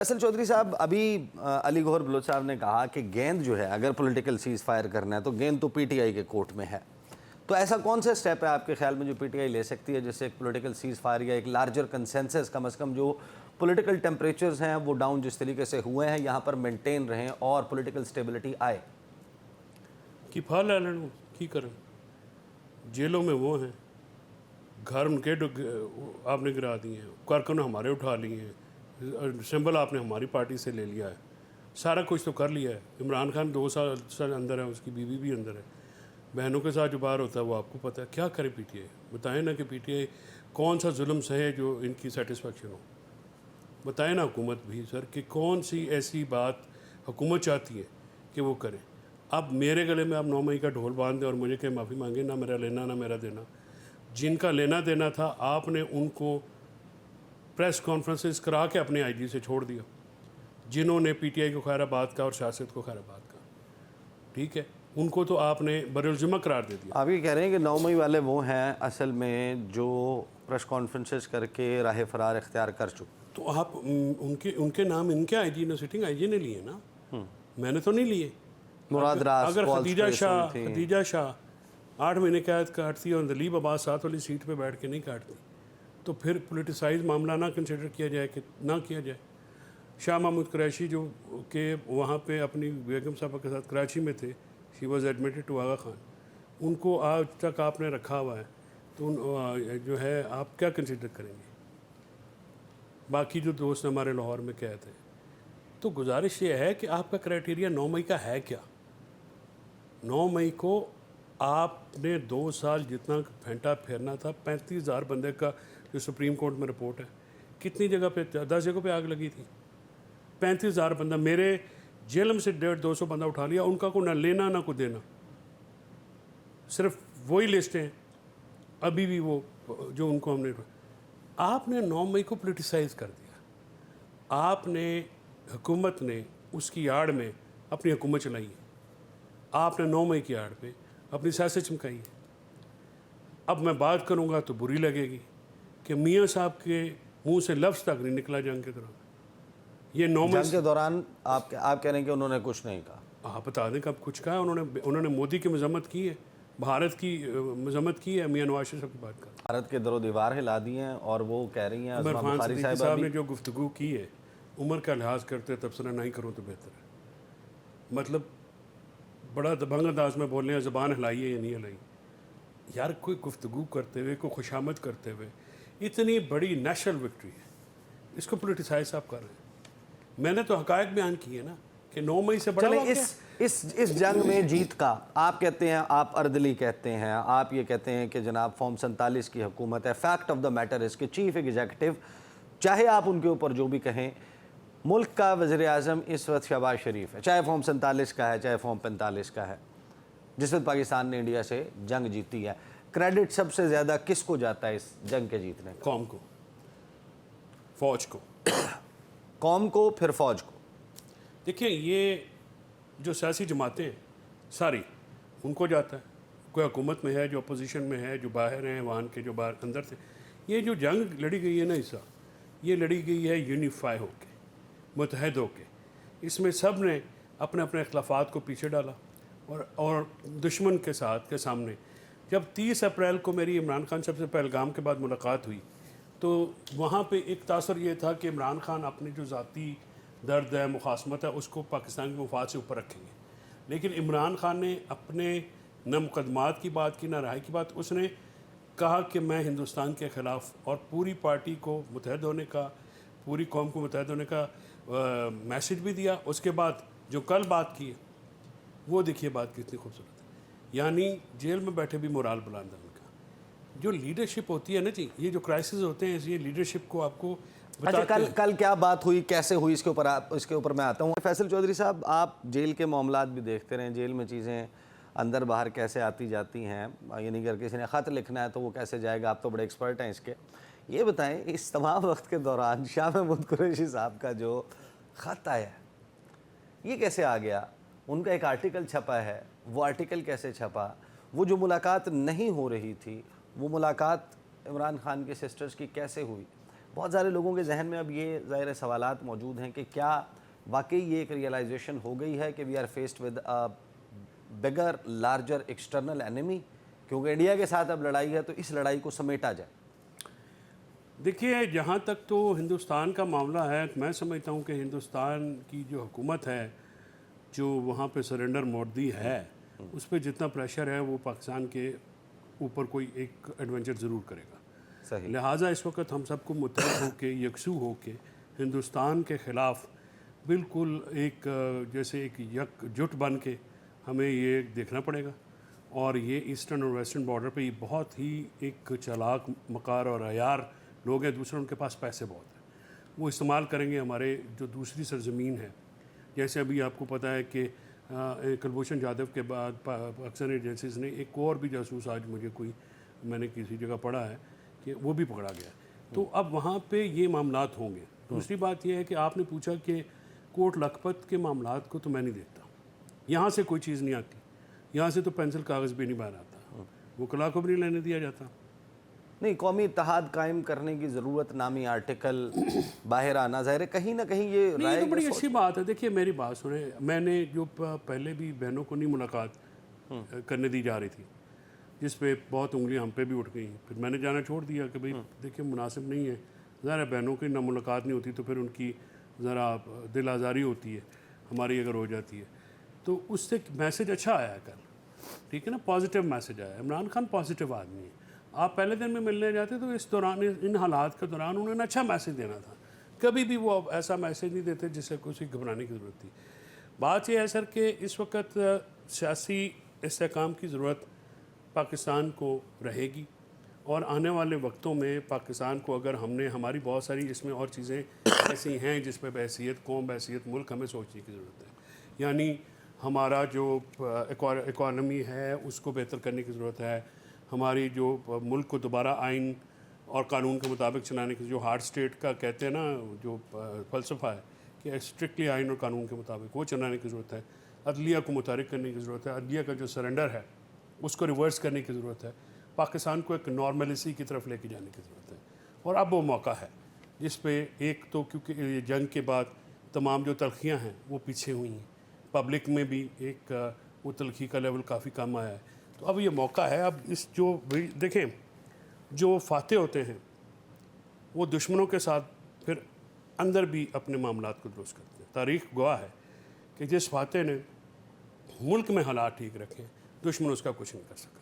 फैसल चौधरी साहब, अभी अली गौहर बलोच साहब ने कहा कि गेंद जो है, अगर पॉलिटिकल सीज फायर करना है तो गेंद तो पीटीआई के कोर्ट में है। तो ऐसा कौन सा स्टेप है आपके ख्याल में जो पीटीआई ले सकती है जिससे एक पॉलिटिकल सीज फायर या एक लार्जर कंसेंसस, कम से कम जो पॉलिटिकल टेम्परेचर्स हैं वो डाउन जिस तरीके से हुए हैं यहाँ पर मेंटेन रहें और पॉलिटिकल स्टेबिलिटी आए? कि फा लै लैन की करन, जेलों में वो हैं, घर उनके आपने गिरा दिए हैं, कारकुन हमारे उठा लिए हैं, सिंबल आपने हमारी पार्टी से ले लिया है, सारा कुछ तो कर लिया है। इमरान खान 2 साल अंदर है, उसकी बीवी भी अंदर है, बहनों के साथ जो बाहर होता है वो आपको पता है। क्या करे पीटीआई? बताएं ना कि पीटीआई कौन सा जुल्म सहे जो इनकी सेटिस्फेक्शन हो। बताएं ना हुकूमत भी सर कि कौन सी ऐसी बात हुकूमत चाहती है कि वो करें। अब मेरे गले में आप 9 मई का ढोल बांध दें और मुझे क्या माफ़ी मांगे, ना मेरा लेना ना मेरा देना। जिनका लेना देना था आपने उनको प्रेस कॉन्फ्रेंसेस करा के अपने आईजी से छोड़ दिया, जिन्होंने पीटीआई को खैराबाद का और सियासत को खैराबाद का, ठीक है, उनको तो आपने बरुलजुमा करार दे दिया। आप ये कह रहे हैं कि 9 मई वाले वो हैं असल में जो प्रेस कॉन्फ्रेंसेस करके राह फरार इख्तियार कर चुके। तो आप उनके नाम इनके आईजी ने, सिटिंग आईजी ने लिए ना, मैंने तो नहीं लिए। मुराद रास, अगर खदीजा शाह 8 महीने कैद काटती और दलीब अब्बास 7 वाली सीट पे बैठ के नहीं काटती, तो फिर पोलिटिसाइज मामला ना कंसिडर किया जाए कि ना किया जाए। शाह महमूद कुरैशी जो कि वहाँ पे अपनी बेगम साहबा के साथ कराची में थे, शी वॉज एडमिटेड टू आगा खान, उनको आज तक आपने रखा हुआ है, तो जो है आप क्या कंसिडर करेंगे? बाकी जो दोस्त हमारे लाहौर में कैद हैं, तो गुजारिश ये है कि आपका क्राइटेरिया 9 मई का है क्या? 9 मई को आपने 2 साल जितना फेंटा फेरना था, 35,000 बंदे का जो सुप्रीम कोर्ट में रिपोर्ट है, कितनी जगह पे 10 जगहों पे आग लगी थी। 35,000 बंदा, मेरे जेल में से 150-200 बंदा उठा लिया, उनका को ना लेना ना को देना, सिर्फ वही लिस्टें हैं अभी भी वो जो उनको हमने। आपने 9 मई को पोलिटिसाइज कर दिया, आपने हुकूमत ने उसकी आड़ में अपनी हुकूमत चलाई है, आपने 9 मई की आड़ पे अपनी सियासत चमकाई है। अब मैं बात करूँगा तो बुरी लगेगी कि मियाँ साहब के मुंह से लफ्ज़ तक नहीं निकला जंग के दौरान। ये 9 मई जंग के दौरान आप कह रहे हैं कि उन्होंने कुछ नहीं कहा। आप बता दें कब कुछ कहा उन्होंने मोदी की मजम्मत की है, भारत की मजम्मत की है, मियाँ नवाज शरीफ की बात कर, भारत के दरो दीवार हिला दी हैं और वो कह रही हैं उमर खान सिद्दीकी साहब ने जो गुफ्तगू की है, उम्र का लिहाज करते तबसरा नहीं करूँ तो बेहतर है। मतलब बड़ा दबंग अंदाज में बोल रहे हैं, ज़बान हिलाई है या नहीं हिलाई। यार कोई गुफ्तगू करते हुए, कोई खुशामद करते हुए, इतनी बड़ी नेशनल विक्ट्री है, इसको पोलिटिसाइज आप कर रहे हैं। मैंने तो हकायक बयान किए ना कि 9 मई से बड़ा इस जंग में जीत का आप कहते हैं, आप अर्दली कहते हैं, आप ये कहते हैं कि जनाब फॉर्म 47 की हुकूमत है। Fact of the matter is कि चीफ एग्जीक्यूटिव, चाहे आप उनके ऊपर जो भी कहें, मुल्क का वज़ीर आज़म इस वक्त शहबाज शरीफ है, चाहे फॉर्म 47 का है चाहे फॉर्म 45 का है, जिस वक्त पाकिस्तान ने इंडिया से जंग जीती है। क्रेडिट सबसे ज़्यादा किसको जाता है इस जंग के जीतने? कौम को, फौज को। कौम को, फिर फौज को। देखिए ये जो सियासी जमातें हैं सारी, उनको जाता है। कोई हुकूमत में है, जो अपोजिशन में है, जो बाहर हैं, वहाँ के जो बाहर अंदर थे। ये जो जंग लड़ी गई है ना हिस्सा, ये लड़ी गई है यूनिफाई होके, मुतहद होके। इसमें सब ने अपने अपने अखलाफात को पीछे डाला और दुश्मन के साथ के सामने। जब 30 अप्रैल को मेरी इमरान खान साहब से पहलगाम के बाद मुलाकात हुई, तो वहाँ पे एक तासर ये था कि इमरान खान अपनी जो ज़ाती दर्द है, मुखासमत है, उसको पाकिस्तान के मफाद से ऊपर रखेंगे। लेकिन इमरान खान ने अपने न मुकदमात की बात की, न राय की बात, उसने कहा कि मैं हिंदुस्तान के ख़िलाफ़, और पूरी पार्टी को मुतहद होने का, पूरी कौम को मुतहद होने का मैसेज भी दिया। उसके बाद जो कल बात की है, वो देखिए बात कितनी खूबसूरत है। यानी जेल में बैठे भी मोराल बुलंद है उनका। जो लीडरशिप होती है ना जी, ये जो क्राइसिस होते हैं, ये लीडरशिप को आपको अच्छा, कल क्या बात हुई, कैसे हुई, इसके ऊपर मैं आता हूँ। फैसल चौधरी साहब, आप जेल के मामलात भी देखते रहे, जेल में चीज़ें अंदर बाहर कैसे आती जाती हैं, यानी अगर किसी ने ख़त लिखना है तो वो कैसे जाएगा, आप तो बड़े एक्सपर्ट हैं इसके। ये बताएं, इस तमाम वक्त के दौरान शाह महमूद कुरैशी साहब का जो ख़त आया, ये कैसे आ गया? उनका एक आर्टिकल छपा है, वो आर्टिकल कैसे छपा? वो जो मुलाकात नहीं हो रही थी, वो मुलाकात इमरान खान के सिस्टर्स की कैसे हुई? बहुत सारे लोगों के जहन में अब ये ज़ाहिर सवालात मौजूद हैं कि क्या वाकई ये एक रियलाइजेशन हो गई है कि we are faced with a bigger larger external enemy, क्योंकि इंडिया के साथ अब लड़ाई है तो इस लड़ाई को समेटा जाए। देखिए, जहाँ तक तो हिंदुस्तान का मामला है, मैं समझता हूँ कि हिंदुस्तान की जो हुकूमत है, जो वहाँ पे सरेंडर मोदी है, उस पर जितना प्रेशर है वो पाकिस्तान के ऊपर कोई एक एडवेंचर ज़रूर करेगा। सही। लिहाजा इस वक्त हम सबको मुत्तहद होके, यकसू होके हिंदुस्तान के ख़िलाफ़ बिल्कुल एक जैसे एक एकजुट बन के हमें ये देखना पड़ेगा। और ये ईस्टर्न और वेस्टर्न बॉर्डर पे ये बहुत ही एक चालाक, मकार और अयार लोग हैं। दूसरा, उनके पास पैसे बहुत हैं, वो इस्तेमाल करेंगे हमारे जो दूसरी सरजमीन है। जैसे अभी आपको पता है कि कुलभूषण जाधव के बाद पाकिस्तान एजेंसीज ने एक और भी जासूस, आज मैंने किसी जगह पढ़ा है कि वो भी पकड़ा गया। तो अब वहाँ पे ये मामलात होंगे। दूसरी बात यह है कि आपने पूछा कि कोट लखपत के मामलात को तो मैं नहीं देखता, यहाँ से कोई चीज़ नहीं आती, यहाँ से तो पेंसिल कागज़ भी नहीं बाहर आता, वकला को भी नहीं लेने दिया जाता। नहीं, कौमी इत्तेहाद कायम करने की ज़रूरत नामी आर्टिकल बाहर आना ज़ाहिर है कहीं ना कहीं ये नहीं, ये तो बड़ी अच्छी बात है। देखिए, मेरी बात सुने, मैंने जो पहले भी बहनों को नहीं मुलाकात करने दी जा रही थी, जिस पे बहुत उंगलियां हम पे भी उठ गई, फिर मैंने जाना छोड़ दिया कि भाई देखिए मुनासिब नहीं है। ज़रा बहनों की ना मुलाकात नहीं होती तो फिर उनकी ज़रा दिल आज़ारी होती है, हमारी अगर हो जाती है। तो उससे मैसेज अच्छा आया कल, ठीक है ना, पॉजिटिव मैसेज आया। इमरान खान पॉजिटिव आदमी है। आप पहले दिन में मिलने जाते तो इस दौरान, इन हालात के दौरान उन्होंने अच्छा मैसेज देना था। कभी भी वो ऐसा मैसेज नहीं देते जिससे कुछ घबराने की ज़रूरत थी। बात यह है सर कि इस वक्त सियासी इस्तेहकाम की ज़रूरत पाकिस्तान को रहेगी, और आने वाले वक्तों में पाकिस्तान को अगर हमने, हमारी बहुत सारी इसमें और चीज़ें ऐसी हैं जिस पर बहसीत कौम, बहसीत मुल्क हमें सोचने की ज़रूरत है। यानी हमारा जो इकॉनमी है उसको बेहतर करने की ज़रूरत है। हमारी जो मुल्क को दोबारा आइन और कानून के मुताबिक चलाने की, जो हार्ड स्टेट का कहते हैं ना, जो फ़लसफ़ा है कि स्ट्रिक्टली आइन और कानून के मुताबिक वो चलाने की ज़रूरत है। अदलिया को मुतारिक करने की ज़रूरत है। अदलिया का जो सरेंडर है उसको रिवर्स करने की ज़रूरत है। पाकिस्तान को एक नॉर्मलिसी की तरफ लेके जाने की ज़रूरत है। और अब वो मौका है जिस पे एक तो, क्योंकि ये जंग के बाद तमाम जो तलखियाँ हैं वो पीछे हुई हैं, पब्लिक में भी एक वो तलखी का लेवल काफ़ी कम आया है। तो अब ये मौका है। अब इस जो देखें, जो फाते होते हैं वो दुश्मनों के साथ फिर अंदर भी अपने मामलात को दुरुस्त करते हैं। तारीख़ गवाह है कि जिस फाते ने मुल्क में हालात ठीक रखे, दुश्मन उसका कुछ नहीं कर सका।